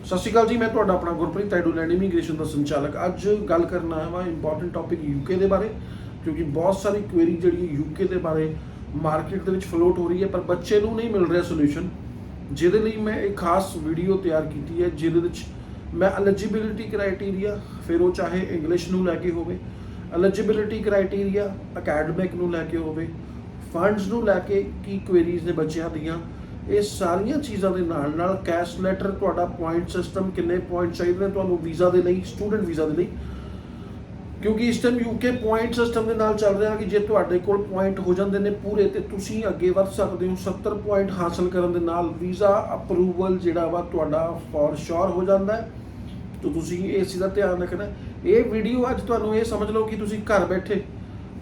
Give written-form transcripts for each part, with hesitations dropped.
ਸਤਿ ਸ਼੍ਰੀ ਅਕਾਲ ਜੀ, ਮੈਂ ਤੁਹਾਡਾ ਆਪਣਾ ਗੁਰਪ੍ਰੀਤ ਆਈਡੋਲੈਂਡ ਇਮੀਗ੍ਰੇਸ਼ਨ ਦਾ ਸੰਚਾਲਕ। ਅੱਜ ਗੱਲ ਕਰਨਾ ਹੈ ਵਾ ਇੰਪੋਰਟੈਂਟ ਟੌਪਿਕ ਯੂਕੇ ਦੇ ਬਾਰੇ, ਕਿਉਂਕਿ ਬਹੁਤ ਸਾਰੀ ਕੁਐਰੀ ਜਿਹੜੀ ਯੂਕੇ ਦੇ ਬਾਰੇ ਮਾਰਕੀਟ ਦੇ ਵਿੱਚ ਫਲੋਟ ਹੋ ਰਹੀ ਹੈ, ਪਰ ਬੱਚੇ ਨੂੰ ਨਹੀਂ ਮਿਲ ਰਿਹਾ ਸੋਲੂਸ਼ਨ। ਜਿਹਦੇ ਲਈ ਮੈਂ ਇੱਕ ਖਾਸ ਵੀਡੀਓ ਤਿਆਰ ਕੀਤੀ ਹੈ, ਜਿਹਦੇ ਵਿੱਚ ਮੈਂ ਐਲੀਜੀਬਿਲਿਟੀ ਕ੍ਰਾਈਟੇਰੀਆ, ਫਿਰ ਉਹ ਚਾਹੇ ਇੰਗਲਿਸ਼ ਨੂੰ ਲੈ ਕੇ ਹੋਵੇ, ਐਲੀਜੀਬਿਲਿਟੀ ਕ੍ਰਾਈਟੇਰੀਆ ਅਕੈਡਮਿਕ ਨੂੰ ਲੈ ਕੇ ਹੋਵੇ, ਫੰਡਸ ਨੂੰ ਲੈ ਕੇ ਕੀ ਕੁਐਰੀਜ਼ ਨੇ ਬੱਚਿਆਂ ਦੀਆਂ, ਇਹ ਸਾਰੀਆਂ ਚੀਜ਼ਾਂ ਦੇ ਨਾਲ ਨਾਲ ਕੈਸ਼ ਲੈਟਰ, ਤੁਹਾਡਾ ਪੁਆਇੰਟ ਸਿਸਟਮ, ਕਿੰਨੇ ਪੁਆਇੰਟ ਚਾਹੀਦੇ ਨੇ ਤੁਹਾਨੂੰ ਵੀਜ਼ਾ ਦੇ ਲਈ, ਸਟੂਡੈਂਟ ਵੀਜ਼ਾ ਦੇ ਲਈ, ਕਿਉਂਕਿ ਇਸ ਟਾਈਮ ਯੂਕੇ ਪੁਆਇੰਟ ਸਿਸਟਮ ਦੇ ਨਾਲ ਚੱਲ ਰਿਹਾ ਕਿ ਜੇ ਤੁਹਾਡੇ ਕੋਲ ਪੁਆਇੰਟ ਹੋ ਜਾਂਦੇ ਨੇ ਪੂਰੇ ਤੇ ਤੁਸੀਂ ਅੱਗੇ ਵੱਧ ਸਕਦੇ ਹੋ। 70 ਪੁਆਇੰਟ ਹਾਸਲ ਕਰਨ ਦੇ ਨਾਲ ਵੀਜ਼ਾ ਅਪਰੂਵਲ ਜਿਹੜਾ ਵਾ ਤੁਹਾਡਾ ਫॉर ਸ਼ੋਰ ਹੋ ਜਾਂਦਾ ਹੈ। ਤਾਂ ਤੁਸੀਂ ਇਸ ਚੀਜ਼ ਦਾ ਧਿਆਨ ਰੱਖਣਾ। ਇਹ ਵੀਡੀਓ ਅੱਜ ਤੁਹਾਨੂੰ ਇਹ ਸਮਝ ਲਓ ਕਿ ਤੁਸੀਂ ਘਰ ਬੈਠੇ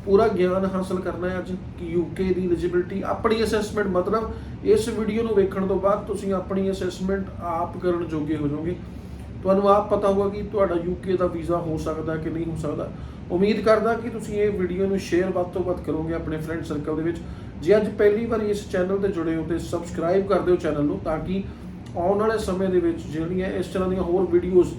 ਪੂਰਾ ਗਿਆਨ ਹਾਸਲ ਕਰਨਾ ਹੈ ਅੱਜ ਕਿ ਯੂਕੇ ਦੀ ਐਲੀਜੀਬਿਲਿਟੀ, ਆਪਣੀ ਅਸੈਸਮੈਂਟ, ਮਤਲਬ ਇਸ ਵੀਡੀਓ ਨੂੰ ਵੇਖਣ ਤੋਂ ਬਾਅਦ ਤੁਸੀਂ ਆਪਣੀ ਅਸੈਸਮੈਂਟ ਆਪ ਕਰਨ ਜੋਗੇ ਹੋ ਜਾਓਗੇ। ਤੁਹਾਨੂੰ ਆਪ ਪਤਾ ਹੋਊਗਾ ਕਿ ਤੁਹਾਡਾ ਯੂਕੇ ਦਾ ਵੀਜ਼ਾ ਹੋ ਸਕਦਾ ਕਿ ਨਹੀਂ ਹੋ ਸਕਦਾ। ਉਮੀਦ ਕਰਦਾ ਕਿ ਤੁਸੀਂ ਇਹ ਵੀਡੀਓ ਨੂੰ ਸ਼ੇਅਰ ਵੱਧ ਤੋਂ ਵੱਧ ਕਰੋਗੇ ਆਪਣੇ ਫਰੈਂਡ ਸਰਕਲ ਦੇ ਵਿੱਚ। ਜੇ ਅੱਜ ਪਹਿਲੀ ਵਾਰ ਇਸ ਚੈਨਲ ਤੇ ਜੁੜੇ ਹੋ ਤੇ ਸਬਸਕ੍ਰਾਈਬ ਕਰ ਦਿਓ ਚੈਨਲ ਨੂੰ, ਤਾਂ ਕਿ ਆਉਣ ਵਾਲੇ ਸਮੇਂ ਦੇ ਵਿੱਚ ਜਿਹੜੀਆਂ ਇਸ ਤਰ੍ਹਾਂ ਦੀਆਂ ਹੋਰ ਵੀਡੀਓਜ਼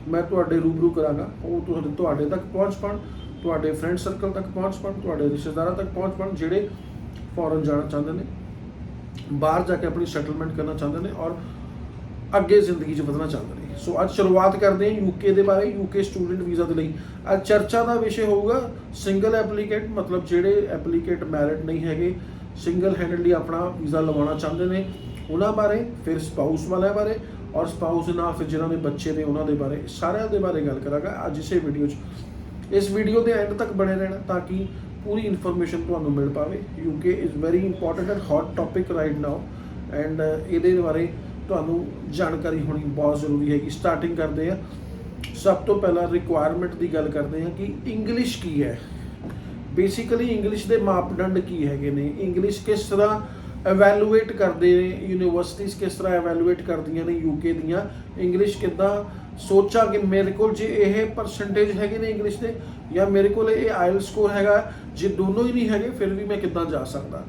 ਮੈਂ ਤੁਹਾਡੇ ਰੂਬਰੂ ਕਰਾਂਗਾ ਉਹ ਤੁਹਾਡੇ ਤੱਕ ਪਹੁੰਚ ਪਾਉਣ, ਤੁਹਾਡੇ ਫਰੈਂਡ ਸਰਕਲ ਤੱਕ ਪਹੁੰਚ ਪਾਉਣ, ਤੁਹਾਡੇ ਰਿਸ਼ਤੇਦਾਰਾਂ ਤੱਕ ਪਹੁੰਚ ਪਾਉਣ ਜਿਹੜੇ ਫੋਰਨ ਜਾਣਾ ਚਾਹੁੰਦੇ ਨੇ, ਬਾਹਰ ਜਾ ਕੇ ਆਪਣੀ ਸੈਟਲਮੈਂਟ ਕਰਨਾ ਚਾਹੁੰਦੇ ਨੇ ਔਰ ਅੱਗੇ ਜ਼ਿੰਦਗੀ 'ਚ ਵਧਣਾ ਚਾਹੁੰਦੇ ਨੇ। ਸੋ ਅੱਜ ਸ਼ੁਰੂਆਤ ਕਰਦੇ ਹਾਂ ਯੂਕੇ ਦੇ ਬਾਰੇ, ਯੂਕੇ ਸਟੂਡੈਂਟ ਵੀਜ਼ਾ ਦੇ ਲਈ। ਅੱਜ ਚਰਚਾ ਦਾ ਵਿਸ਼ੇ ਹੋਊਗਾ ਸਿੰਗਲ ਐਪਲੀਕੇਟ, ਮਤਲਬ ਜਿਹੜੇ ਐਪਲੀਕੇਟ ਮੈਰਿਡ ਨਹੀਂ ਹੈਗੇ, ਸਿੰਗਲ ਹੈਂਡਡਲੀ ਆਪਣਾ ਵੀਜ਼ਾ ਲਵਾਉਣਾ ਚਾਹੁੰਦੇ ਨੇ ਉਹਨਾਂ ਬਾਰੇ, ਫਿਰ ਸਪਾਊਸ ਵਾਲਿਆਂ ਬਾਰੇ, ਔਰ ਸਪਾਊਸ ਨਾਲ ਫਿਰ ਜਿਹਨਾਂ ਦੇ ਬੱਚੇ ਨੇ ਉਹਨਾਂ ਦੇ ਬਾਰੇ, ਸਾਰਿਆਂ ਦੇ ਬਾਰੇ ਗੱਲ ਕਰਾਂਗਾ ਅੱਜ ਇਸੇ ਵੀਡੀਓ 'ਚ। ਇਸ ਵੀਡੀਓ ਦੇ ਐਂਡ ਤੱਕ ਬਣੇ ਰਹਿਣਾ ਤਾਂ ਕਿ ਪੂਰੀ ਇਨਫੋਰਮੇਸ਼ਨ ਤੁਹਾਨੂੰ ਮਿਲ ਪਾਵੇ। UK is very important and hot topic right now, and ਇਹਦੇ ਬਾਰੇ ਤੁਹਾਨੂੰ ਜਾਣਕਾਰੀ ਹੋਣੀ ਬਹੁਤ ਜ਼ਰੂਰੀ ਹੈਗੀ। ਸਟਾਰਟਿੰਗ ਕਰਦੇ ਆ, ਸਭ ਤੋਂ ਪਹਿਲਾਂ ਰਿਕੁਆਇਰਮੈਂਟ ਦੀ ਗੱਲ ਕਰਦੇ ਹਾਂ ਕਿ ਇੰਗਲਿਸ਼ ਕੀ ਹੈ। ਬੇਸਿਕਲੀ ਇੰਗਲਿਸ਼ ਦੇ ਮਾਪਦੰਡ ਕੀ ਹੈਗੇ ਨੇ, ਇੰਗਲਿਸ਼ ਕਿਸ ਤਰ੍ਹਾਂ ਐਵੈਲੂਏਟ ਕਰਦੇ ਨੇ, ਯੂਨੀਵਰਸਿਟੀਜ਼ ਕਿਸ ਤਰ੍ਹਾਂ ਐਵੈਲੂਏਟ ਕਰਦੀਆਂ ਨੇ ਯੂਕੇ ਦੀਆਂ, ਇੰਗਲਿਸ਼ ਕਿੱਦਾਂ ਸੋਚਾਂ ਕਿ ਮੇਰੇ ਕੋਲ ਜੇ ਇਹ ਪਰਸੈਂਟੇਜ ਹੈਗੇ ਨੇ ਇੰਗਲਿਸ਼ ਦੇ, ਜਾਂ ਮੇਰੇ ਕੋਲ ਇਹ ਆਇਲ ਸਕੋਰ ਹੈਗਾ, ਜੇ ਦੋਨੋਂ ਹੀ ਨਹੀਂ ਹੈਗੇ ਫਿਰ ਵੀ ਮੈਂ ਕਿੱਦਾਂ ਜਾ ਸਕਦਾ।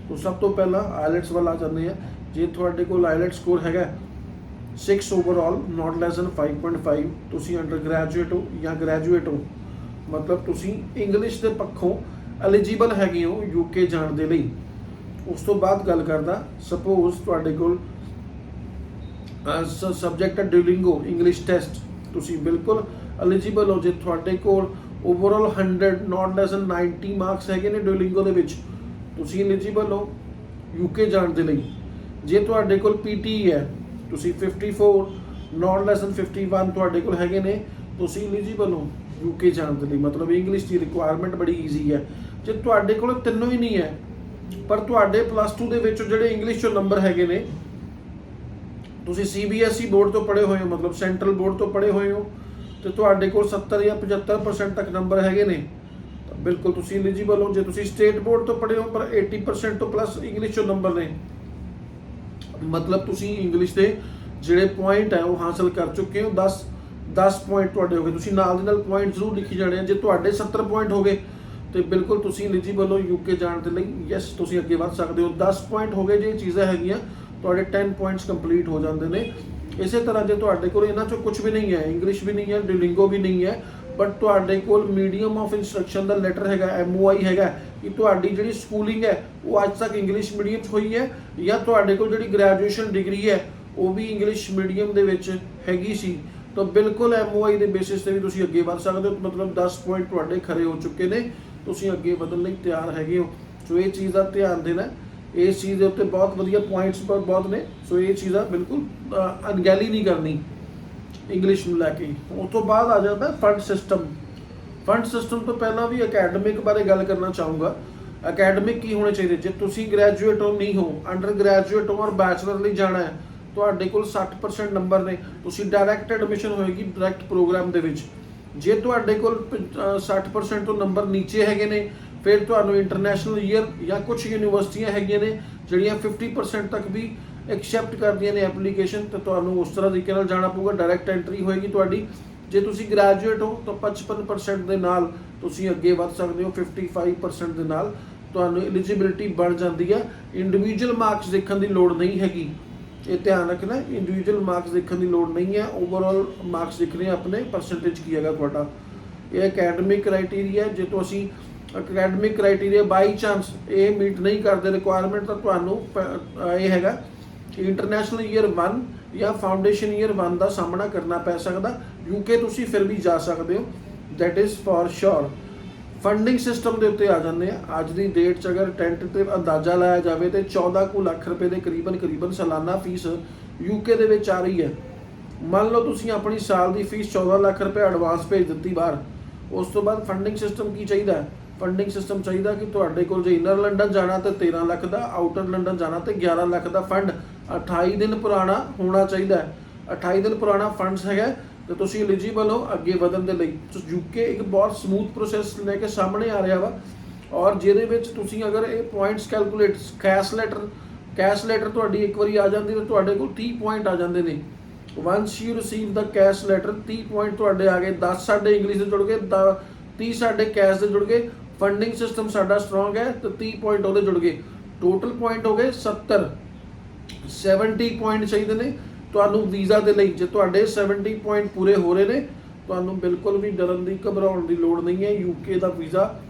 ਤਾਂ ਸਭ ਤੋਂ ਪਹਿਲਾਂ ਆਇਲਟਸ ਵੱਲ ਆ ਜਾਂਦੇ ਆ। ਜੇ ਤੁਹਾਡੇ ਕੋਲ ਆਇਲਟ ਸਕੋਰ ਹੈਗਾ 6 ਓਵਰਆਲ, ਨਾਟ ਲੈਸ ਦੈਨ 5.5, ਤੁਸੀਂ ਅੰਡਰ ਗ੍ਰੈਜੂਏਟ ਹੋ ਜਾਂ ਗ੍ਰੈਜੂਏਟ ਹੋ, ਮਤਲਬ ਤੁਸੀਂ ਇੰਗਲਿਸ਼ ਦੇ ਪੱਖੋਂ ਐਲੀਜੀਬਲ ਹੈਗੇ ਹੋ ਯੂਕੇ ਜਾਣ ਦੇ ਲਈ। ਉਸ ਤੋਂ ਬਾਅਦ ਗੱਲ ਕਰਦਾ, ਸਪੋਜ਼ ਤੁਹਾਡੇ ਕੋਲ ਸਬਜੈਕਟ ਹੈ ਡਿਊਲਿੰਗੋ ਇੰਗਲਿਸ਼ ਟੈਸਟ, ਤੁਸੀਂ ਬਿਲਕੁਲ ਐਲੀਜੀਬਲ ਹੋ। ਜੇ ਤੁਹਾਡੇ ਕੋਲ ਓਵਰਆਲ 100 ਨਾਟ ਲੈਸ ਦੈਨ 90 ਮਾਰਕਸ ਹੈਗੇ ਨੇ ਡਿਊਲਿੰਗੋ ਦੇ ਵਿੱਚ, ਤੁਸੀਂ ਐਲੀਜੀਬਲ ਹੋ ਯੂਕੇ ਜਾਣ ਦੇ ਲਈ। ਜੇ ਤੁਹਾਡੇ ਕੋਲ ਪੀਟੀ ਹੈ, ਤੁਸੀਂ 54 ਨਾਟ ਲੈਸ ਦੈਨ 51 ਤੁਹਾਡੇ ਕੋਲ ਹੈਗੇ ਨੇ, ਤੁਸੀਂ ਐਲੀਜੀਬਲ ਹੋ ਯੂਕੇ ਜਾਣ ਦੇ ਲਈ। ਮਤਲਬ ਇੰਗਲਿਸ਼ ਦੀ ਰਿਕੁਆਇਰਮੈਂਟ ਬੜੀ ਈਜ਼ੀ ਹੈ। ਜੇ ਤੁਹਾਡੇ ਕੋਲ ਤਿੰਨੋਂ ਹੀ ਨਹੀਂ ਹੈ, ਪਰ ਤੁਹਾਡੇ +2 ਦੇ ਵਿੱਚ ਜਿਹੜੇ ਇੰਗਲਿਸ਼ 'ਚੋਂ ਨੰਬਰ ਹੈਗੇ ਨੇ, ਤੁਸੀਂ CBSE ਬੋਰਡ ਤੋਂ ਪੜ੍ਹੇ ਹੋਏ ਹੋ, ਮਤਲਬ ਸੈਂਟਰਲ ਬੋਰਡ ਤੋਂ ਪੜ੍ਹੇ ਹੋਏ ਹੋ, ਤੇ ਤੁਹਾਡੇ ਕੋਲ 70 ਜਾਂ 75% ਤੱਕ ਨੰਬਰ ਹੈਗੇ ਨੇ, ਤਾਂ ਬਿਲਕੁਲ ਤੁਸੀਂ ਐਲੀਜੀਬਲ ਹੋ। ਜੇ ਤੁਸੀਂ ਸਟੇਟ ਬੋਰਡ ਤੋਂ ਪੜ੍ਹੇ ਹੋ ਪਰ 80% ਤੋਂ ਪਲੱਸ ਇੰਗਲਿਸ਼ 'ਚੋਂ ਨੰਬਰ ਨੇ, ਮਤਲਬ ਤੁਸੀਂ ਇੰਗਲਿਸ਼ ਦੇ ਜਿਹੜੇ ਪੁਆਇੰਟ ਹੈ ਉਹ ਹਾਸਲ ਕਰ ਚੁੱਕੇ ਹੋ। 10 ਪੁਆਇੰਟ ਤੁਹਾਡੇ ਹੋ ਗਏ, ਤੁਸੀਂ ਨਾਲ ਦੇ ਨਾਲ ਪੁਆਇੰਟ ਜ਼ਰੂਰ ਲਿਖੀ ਜਾਣੇ ਆ। ਜੇ ਤੁਹਾਡੇ 70 ਪੁਆਇੰਟ ਹੋ ਗਏ ਤੇ ਬਿਲਕੁਲ ਤੁਸੀਂ ਐਲੀਜੀਬਲ ਹੋ ਯੂਕੇ ਜਾਣ ਦੇ ਲਈ। ਯੈਸ, ਤੁਸੀਂ ਅੱਗੇ ਵੱਧ ਸਕਦੇ ਹੋ। 10 ਪੁਆਇੰਟ ਹੋ ਗਏ ਜੇ ਚੀਜ਼ਾਂ ਹੈਗੀਆਂ, ਤੁਹਾਡੇ 10 ਪੁਆਇੰਟਸ ਕੰਪਲੀਟ ਹੋ ਜਾਂਦੇ ਨੇ। ਇਸੇ ਤਰ੍ਹਾਂ ਜੇ ਤੁਹਾਡੇ ਕੋਲ ਇਹਨਾਂ 'ਚੋਂ ਕੁਝ ਵੀ ਨਹੀਂ ਹੈ, ਇੰਗਲਿਸ਼ ਵੀ ਨਹੀਂ ਹੈ, ਡਿਊਲਿੰਗੋ ਵੀ ਨਹੀਂ ਹੈ, ਬਟ ਤੁਹਾਡੇ ਕੋਲ medium of instruction the letter ਹੈਗਾ, MOI ਹੈਗਾ, ਕਿ ਤੁਹਾਡੀ ਜਿਹੜੀ ਸਕੂਲਿੰਗ ਹੈ ਉਹ ਅੱਜ ਤੱਕ ਇੰਗਲਿਸ਼ ਮੀਡੀਅਮ 'ਚ ਹੋਈ ਹੈ, ਜਾਂ ਤੁਹਾਡੇ ਕੋਲ ਜਿਹੜੀ ਗ੍ਰੈਜੂਏਸ਼ਨ ਡਿਗਰੀ ਹੈ ਉਹ ਵੀ ਇੰਗਲਿਸ਼ ਮੀਡੀਅਮ ਦੇ ਵਿੱਚ ਹੈਗੀ ਸੀ, ਤਾਂ ਬਿਲਕੁਲ MOI ਦੇ ਬੇਸਿਸ ਤੇ ਵੀ ਤੁਸੀਂ ਅੱਗੇ ਵੱਧ ਸਕਦੇ ਹੋ। ਮਤਲਬ 10 ਪੁਆਇੰਟ ਤੁਹਾਡੇ ਖਰੇ ਹੋ ਚੁੱਕੇ ਨੇ, ਤੁਸੀਂ ਅੱਗੇ ਵਧਣ ਲਈ ਤਿਆਰ ਹੈਗੇ ਹੋ। ਸੋ ਇਹ ਚੀਜ਼ ਦਾ ਧਿਆਨ ਦੇਣਾ, ਇਸ ਚੀਜ਼ ਦੇ ਉੱਤੇ ਬਹੁਤ ਵਧੀਆ ਪੁਆਇੰਟਸ ਪਰ ਬਹੁਤ ਨੇ। ਸੋ ਇਹ ਚੀਜ਼ਾਂ ਬਿਲਕੁਲ ਅਣਗਹਿਲੀ ਨਹੀਂ ਕਰਨੀ ਇੰਗਲਿਸ਼ ਨੂੰ ਲੈ ਕੇ। ਉਸ ਤੋਂ ਬਾਅਦ ਆ ਜਾਂਦਾ ਫੰਡ ਸਿਸਟਮ। ਫੰਡ ਸਿਸਟਮ ਤੋਂ ਪਹਿਲਾਂ ਵੀ ਅਕੈਡਮਿਕ ਬਾਰੇ ਗੱਲ ਕਰਨਾ ਚਾਹੂੰਗਾ। ਅਕੈਡਮਿਕ ਕੀ ਹੋਣੇ ਚਾਹੀਦੇ, ਜੇ ਤੁਸੀਂ ਗ੍ਰੈਜੂਏਟ ਹੋ ਨਹੀਂ ਹੋ, ਅੰਡਰ ਗ੍ਰੈਜੂਏਟ ਹੋ ਔਰ ਬੈਚਲਰ ਲਈ ਜਾਣਾ ਹੈ, ਤੁਹਾਡੇ ਕੋਲ 60% ਨੰਬਰ ਨੇ, ਤੁਸੀਂ ਡਾਇਰੈਕਟ ਐਡਮਿਸ਼ਨ ਹੋਏਗੀ ਡਾਇਰੈਕਟ ਪ੍ਰੋਗਰਾਮ ਦੇ ਵਿੱਚ। ਜੇ ਤੁਹਾਡੇ ਕੋਲ 60% ਤੋਂ ਨੰਬਰ ਨੀਚੇ ਹੈਗੇ ਨੇ, ਫਿਰ ਤੁਹਾਨੂੰ ਇੰਟਰਨੈਸ਼ਨਲ ਈਅਰ ਜਾਂ ਕੁਝ ਯੂਨੀਵਰਸਿਟੀਆਂ ਹੈਗੀਆਂ ਨੇ ਜਿਹੜੀਆਂ 50% ਤੱਕ ਵੀ ਐਕਸੈਪਟ ਕਰਦੀਆਂ ਨੇ ਐਪਲੀਕੇਸ਼ਨ, ਤੇ ਤੁਹਾਨੂੰ ਉਸ ਤਰ੍ਹਾਂ ਤਰੀਕੇ ਨਾਲ ਜਾਣਾ ਪਊਗਾ, ਡਾਇਰੈਕਟ ਐਂਟਰੀ ਹੋਏਗੀ ਤੁਹਾਡੀ। ਜੇ ਤੁਸੀਂ ਗ੍ਰੈਜੂਏਟ ਹੋ ਤਾਂ 55% ਦੇ ਨਾਲ ਤੁਸੀਂ ਅੱਗੇ ਵੱਧ ਸਕਦੇ ਹੋ, 55% ਦੇ ਨਾਲ ਤੁਹਾਨੂੰ ਐਲੀਜੀਬਿਲਿਟੀ ਬਣ ਜਾਂਦੀ ਹੈ। ਇੰਡੀਵਿਜੂਅਲ ਮਾਰਕਸ ਦੇਖਣ ਦੀ ਲੋੜ ਨਹੀਂ ਹੈਗੀ, ਇਹ ਧਿਆਨ ਰੱਖਣਾ ਇੰਡੀਵਿਜੂਅਲ ਮਾਰਕਸ ਦੇਖਣ ਦੀ ਲੋੜ ਨਹੀਂ ਹੈ, ਓਵਰਆਲ ਮਾਰਕਸ ਦੇਖਣੇ ਆਪਣੇ ਪਰਸੈਂਟੇਜ ਕੀ ਹੈਗਾ ਤੁਹਾਡਾ। ਇਹ ਅਕੈਡਮਿਕ ਕ੍ਰਾਈਟੇਰੀਆ, ਜੇ ਤੁਸੀਂ ਅਕੈਡਮਿਕ ਕ੍ਰਾਈਟੇਰੀਆ ਬਾਈ ਚਾਂਸ ਇਹ ਮੀਟ ਨਹੀਂ ਕਰਦੇ ਰਿਕੁਆਇਰਮੈਂਟ, ਤਾਂ ਤੁਹਾਨੂੰ ਇਹ ਹੈਗਾ ਇੰਟਰਨੈਸ਼ਨਲ ਈਅਰ 1 ਜਾਂ ਫਾਊਂਡੇਸ਼ਨ ਈਅਰ 1 ਦਾ ਸਾਹਮਣਾ ਕਰਨਾ ਪੈ ਸਕਦਾ। ਯੂਕੇ ਤੁਸੀਂ ਫਿਰ ਵੀ ਜਾ ਸਕਦੇ ਹੋ, that is for sure. Funding system ਦੇ ਉੱਤੇ ਆ ਜਾਂਦੇ ਆ। ਅੱਜ ਦੀ ਡੇਟ 'ਚ ਅਗਰ ਟੈਂਟੇਟਿਵ ਅੰਦਾਜ਼ਾ ਲਾਇਆ ਜਾਵੇ ਤੇ 14 ਕੁ ਲੱਖ ਰੁਪਏ ਦੇ ਕਰੀਬਨ ਸਾਲਾਨਾ ਫੀਸ ਯੂਕੇ ਦੇ ਵਿੱਚ ਆ ਰਹੀ ਹੈ। ਮੰਨ ਲਓ ਤੁਸੀਂ ਆਪਣੀ ਸਾਲ ਦੀ ਫੀਸ 14 ਲੱਖ ਰੁਪਏ ਐਡਵਾਂਸ ਭੇਜ ਦਿੱਤੀ ਬਾਹਰ, ਉਸ ਤੋਂ ਬਾਅਦ ਫੰਡਿੰਗ ਸਿਸਟਮ ਕੀ ਚਾਹੀਦਾ? ਫੰਡਿੰਗ ਸਿਸਟਮ ਚਾਹੀਦਾ ਕਿ ਤੁਹਾਡੇ ਕੋਲ ਜੇ ਇਨਰ ਲੰਡਨ ਜਾਣਾ ਤੇ 13 ਲੱਖ ਦਾ, ਆਊਟਰ ਲੰਡਨ ਜਾਣਾ ਤੇ 11 ਲੱਖ ਦਾ ਫੰਡ 28 ਦਿਨ ਪੁਰਾਣਾ ਹੋਣਾ ਚਾਹੀਦਾ। 28 ਦਿਨ ਪੁਰਾਣਾ ਫੰਡਸ ਹੈਗਾ ਤੇ ਤੁਸੀਂ ਐਲੀਜੀਬਲ ਹੋ ਅੱਗੇ ਵਧਣ ਦੇ ਲਈ। ਯੂਕੇ ਇੱਕ ਬਹੁਤ ਸਮੂਥ ਪ੍ਰੋਸੈਸ ਲੈ ਕੇ ਸਾਹਮਣੇ ਆ ਰਿਹਾ ਵਾ, ਔਰ ਜਿਹਦੇ ਵਿੱਚ ਤੁਸੀਂ ਅਗਰ ਇਹ ਪੁਆਇੰਟਸ ਕੈਲਕੂਲੇਟ, ਕੈਸ਼ ਲੈਟਰ ਤੁਹਾਡੀ ਇੱਕ ਵਾਰੀ ਆ ਜਾਂਦੀ ਤਾਂ ਤੁਹਾਡੇ ਕੋਲ 30 ਪੁਆਇੰਟ ਆ ਜਾਂਦੇ ਨੇ। Ones you receive the cash letter 30 point ਤੁਹਾਡੇ ਆ ਗਏ। 10 ਸਾਡੇ ਇੰਗਲਿਸ਼ ਦੇ ਜੁੜ ਗਏ, 30 ਸਾਡੇ ਕੈਸ਼ ਦੇ ਜੁੜ ਗਏ। ਫੰਡਿੰਗ ਸਿਸਟਮ ਸਾਡਾ ਸਟਰੋਂਗ ਹੈ ਤੇ 30 ਪੁਆਇੰਟ ਉਹਦੇ ਜੁੜ ਗਏ। ਟੋਟਲ ਪੁਆਇੰਟ ਹੋ ਗਏ 70 ਪੁਆਇੰਟ ਚਾਹੀਦੇ ਨੇ ਤੁਹਾਨੂੰ ਵੀਜ਼ਾ ਦੇ ਲਈ। ਜੇ ਤੁਹਾਡੇ 70 ਪੁਆਇੰਟ ਪੂਰੇ ਹੋ ਰਹੇ ਨੇ, ਤੁਹਾਨੂੰ ਬਿਲਕੁਲ ਵੀ ਡਰਨ ਦੀ ਘਬਰਾਉਣ ਦੀ ਲੋੜ ਨਹੀਂ ਹੈ। ਯੂਕੇ ਦਾ ਵੀਜ਼ਾ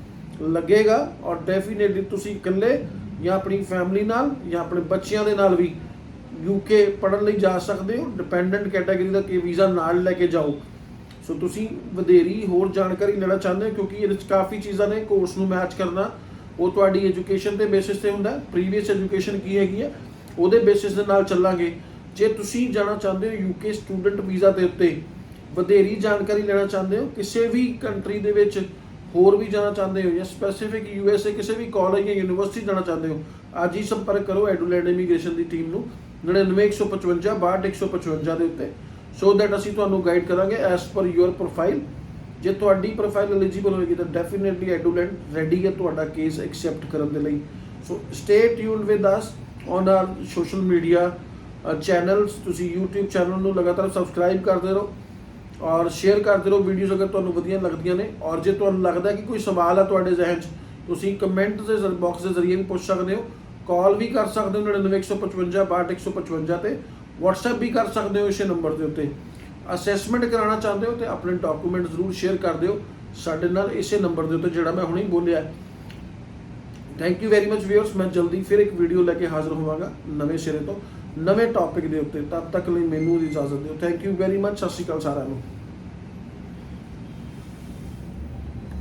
ਲੱਗੇਗਾ ਔਰ ਡੈਫੀਨੇਟਲੀ ਤੁਸੀਂ ਇਕੱਲੇ ਜਾਂ ਆਪਣੀ ਫੈਮਿਲੀ ਨਾਲ ਜਾਂ ਆਪਣੇ ਬੱਚਿਆਂ ਦੇ ਨਾਲ ਵੀ ਯੂਕੇ ਪੜ੍ਹਨ ਲਈ ਜਾ ਸਕਦੇ ਹੋ। ਡਿਪੈਂਡੈਂਟ ਕੈਟਾਗਰੀ ਦਾ ਵੀਜ਼ਾ ਨਾਲ ਲੈ ਕੇ ਜਾਓ। ਸੋ ਤੁਸੀਂ ਵਧੇਰੀ ਹੋਰ ਜਾਣਕਾਰੀ ਲੈਣਾ ਚਾਹੁੰਦੇ ਹੋ, ਕਿਉਂਕਿ ਇਹਦੇ ਵਿੱਚ ਕਾਫੀ ਚੀਜ਼ਾਂ ਨੇ। ਕੋਰਸ ਨੂੰ ਮੈਚ ਕਰਨਾ ਉਹ ਤੁਹਾਡੀ ਐਜੂਕੇਸ਼ਨ ਦੇ ਬੇਸਿਸ ਤੇ ਹੁੰਦਾ, ਪ੍ਰੀਵੀਅਸ ਐਜੂਕੇਸ਼ਨ ਕੀ ਹੈਗੀ ਹੈ ਉਹਦੇ ਬੇਸਿਸ ਦੇ ਨਾਲ ਚੱਲਾਂਗੇ। ਜੇ ਤੁਸੀਂ ਜਾਣਾ ਚਾਹੁੰਦੇ ਹੋ ਯੂਕੇ ਸਟੂਡੈਂਟ ਵੀਜ਼ਾ ਦੇ ਉੱਤੇ, ਵਧੇਰੀ ਜਾਣਕਾਰੀ ਲੈਣਾ ਚਾਹੁੰਦੇ ਹੋ, ਕਿਸੇ ਵੀ ਕੰਟਰੀ ਦੇ ਵਿੱਚ ਹੋਰ ਵੀ ਜਾਣਾ ਚਾਹੁੰਦੇ ਹੋ, ਜਾਂ ਸਪੈਸੀਫਿਕ USA ਕਿਸੇ ਵੀ ਕਾਲਜ ਜਾਂ ਯੂਨੀਵਰਸਿਟੀ ਜਾਣਾ ਚਾਹੁੰਦੇ ਹੋ, ਅੱਜ ਹੀ ਸੰਪਰਕ ਕਰੋ ਐਡੂਲੈਂਡ ਇਮੀਗ੍ਰੇਸ਼ਨ ਦੀ ਟੀਮ ਨੂੰ 99 155 62 ਦੇ ਉੱਤੇ, ਸੋ ਦੈਟ ਅਸੀਂ ਤੁਹਾਨੂੰ ਗਾਈਡ ਕਰਾਂਗੇ ਐਸ ਪਰ ਯੂਅਰ ਪ੍ਰੋਫਾਈਲ। ਜੇ ਤੁਹਾਡੀ ਪ੍ਰੋਫਾਈਲ ਐਲੀਜੀਬਲ ਹੋਏਗੀ ਤਾਂ ਡੈਫੀਨੇਟਲੀ ਐਡੂਲੈਂਡ ਰੈਡੀ ਹੈ ਤੁਹਾਡਾ ਕੇਸ ਐਕਸੈਪਟ ਕਰਨ ਦੇ ਲਈ। So stay tuned with us on our social media channels. ਤੁਸੀਂ YouTube ਚੈਨਲ ਨੂੰ ਲਗਾਤਾਰ ਸਬਸਕ੍ਰਾਈਬ ਕਰਦੇ ਰਹੋ ਔਰ ਸ਼ੇਅਰ ਕਰਦੇ ਰਹੋ ਵੀਡੀਓਜ਼ ਅਗਰ ਤੁਹਾਨੂੰ ਵਧੀਆ ਲੱਗਦੀਆਂ ਨੇ। ਔਰ ਜੇ ਤੁਹਾਨੂੰ ਲੱਗਦਾ ਕਿ ਕੋਈ ਸਵਾਲ ਹੈ ਤੁਹਾਡੇ ਜ਼ਿਹਨ 'ਚ, ਤੁਸੀਂ ਕਮੈਂਟ ਦੇ ਬਾਕਸ ਦੇ ਜ਼ਰੀਏ ਵੀ ਪੁੱਛ ਸਕਦੇ ਹੋ, ਕਾਲ ਵੀ ਕਰ ਸਕਦੇ ਹੋ 99 155 62 155 ਤੇ, WhatsApp ਵੀ ਕਰ ਸਕਦੇ ਹੋ ਇਸੇ ਨੰਬਰ ਦੇ ਉੱਤੇ। ਅਸੈਸਮੈਂਟ ਕਰਾਉਣਾ ਚਾਹੁੰਦੇ ਹੋ ਤੇ ਆਪਣੇ ਡਾਕੂਮੈਂਟ ਜ਼ਰੂਰ ਸ਼ੇਅਰ ਕਰ ਦਿਓ ਸਾਡੇ ਨਾਲ ਇਸੇ ਨੰਬਰ ਦੇ ਉੱਤੇ ਜਿਹੜਾ ਮੈਂ ਹੁਣੇ ਬੋਲਿਆ। Thank you very much viewers. ਮੈਂ ਜਲਦੀ ਫਿਰ ਇੱਕ ਵੀਡੀਓ ਲੈ ਕੇ ਹਾਜ਼ਰ ਹੋਵਾਂਗਾ ਨਵੇਂ ਸਿਰੇ ਤੋਂ, ਨਵੇਂ ਟੌਪਿਕ ਦੇ ਉੱਤੇ। ਤਦ ਤੱਕ ਲਈ ਮੈਨੂੰ ਇਜਾਜ਼ਤ ਦਿਓ। Thank you very much. ਸਤਿ ਸ਼੍ਰੀ ਅਕਾਲ ਸਾਰਿਆਂ ਨੂੰ।